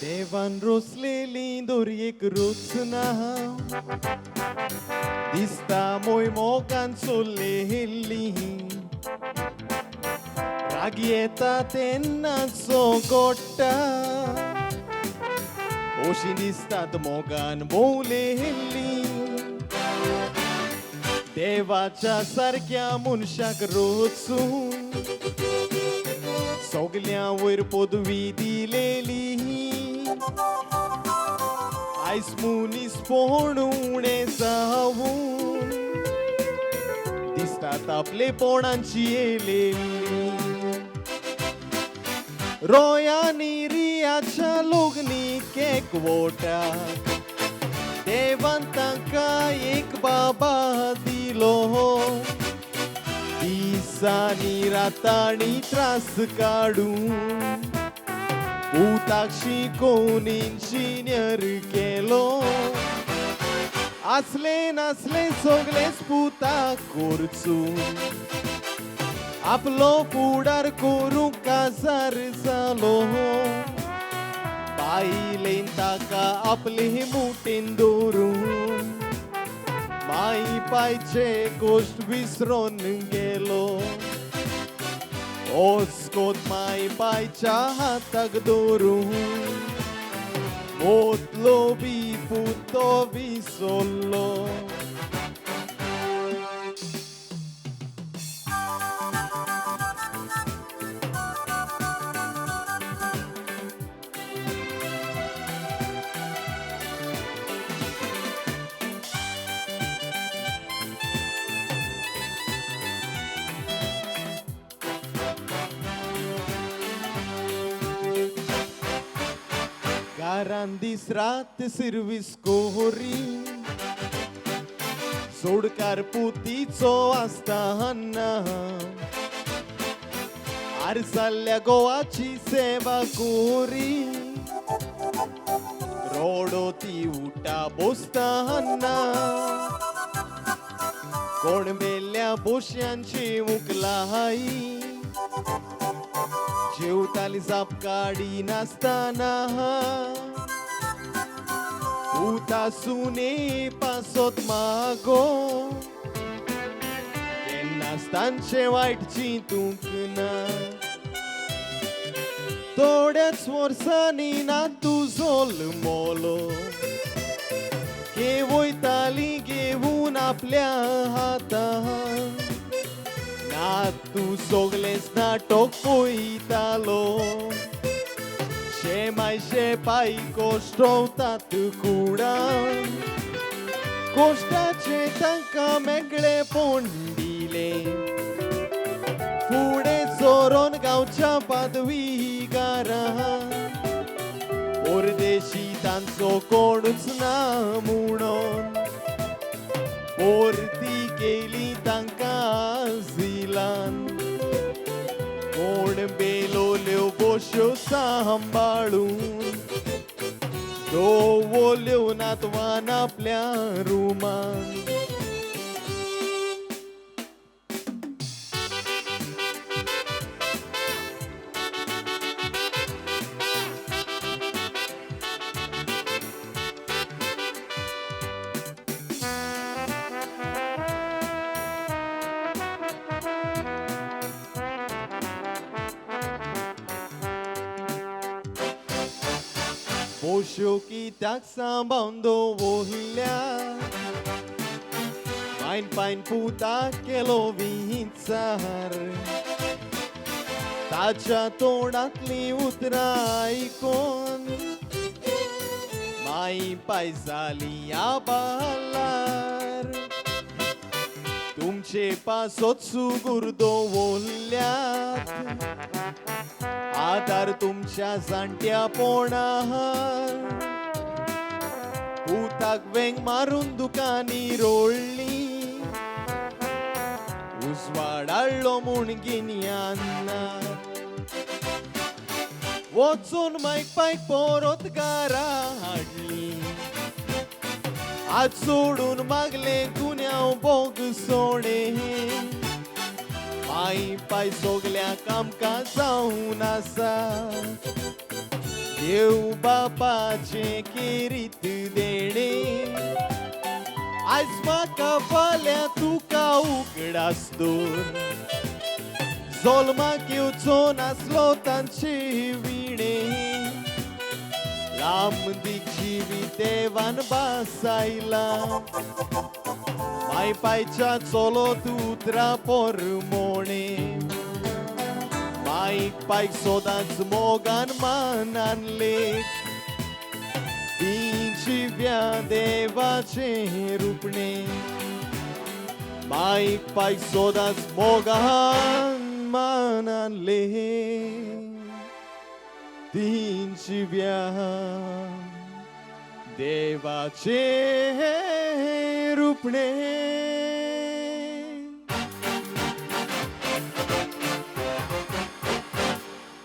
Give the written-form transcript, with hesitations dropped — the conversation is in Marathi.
देवान रोसलेली दोरी एक रोचना दिसता मोय मोगान चोल्लेली राग येता तेन्नाचो गोट्टा ओशी दिसतात मोगान भोवलेली देवाच्या सारक्या मनशाक रोचून सगल्या वयर पदवी दिलेली आयज मनीस पोण उणे जावून दिसतात आपले पोणांची येलेली रोयांनी रियाच्या लोगनीक एकवटाक देवान तांकां एक बाबा दिलो दिसांनी रातांनी त्रास काडून पुताक शिकोवन इंजिनियर केलो आसले नासले सगळेच पुताक करचून आपलो फुडार करूंक काजार जालो बायलेन ताका आपले मुठीन दवरून माई पायचे गोश्ट विसरून गेलो ओस्कोत माई पायच्या हाताक दवरून ओतलो बी पुतो विसरलो घरान दीस रात सर्वीस कोरी सोडकार पुतीचो आसतना आरसाल्ल्या गोवाची सेवा कोरी रोडोती उठा बसतना कोण मेल्ल्या बोश्यांची मुकलाई जेवताली जाप काडी नासतना उता सुने पासोत मागो केन्नाच तांचे वायट चिंतूंक ना थोड्याच वर्सांनी ना तुजो मोलो के वयताली घेवून आपल्या हातान ना तू सगळेच नाटक पळयतालो शेमायशे पायी कोश्टवतात कुडान कोश्टाचे तांकां मेकळेपण दिले फुडें चोरोन गांवच्या पदवीगारान परदेशी तांचो कोणूच ना म्हणून परती केली तांकां झिलान कोण बेलोल्यो बोश्यो सांबाळून दवरल्यो नातवान आपल्या रुमान बोश्यो कित्याक सांबाळून दवरल्या पायन पायन पुताक केलो विचार ताच्या तोंडांतली उतरां आयकून माई पाय झाली आबालार तुमचे पासोत सुगुर्दो वोल्ल्यात आदार तुमच्या जाणट्या पोणार भूताक वेंग मारून दुकानी रोळली उजवाडाळ्ळो म्हूण गिन्याना वचून मायक पायक परत घरा हाडली आज सोडून मागले गुन्यांव बोग सोडे माई पाय सोगल्याक आमकां जावन आसा देव बापाचे किरीत देणे आज म्हाका फाल्यां तुका उगडास दोर जोल्माक येवचो नासलो तांचे विणे लांब दिगची देवान बासायला माय पायच्या चोलोत उतरा पोरमोणे मायक पायक सोदांच मोगान मानान लेख दिव्या देवाचे रुपणे मायक पायक सोदांच मोगान मानान लेख दिव्या देवाचे रुपणे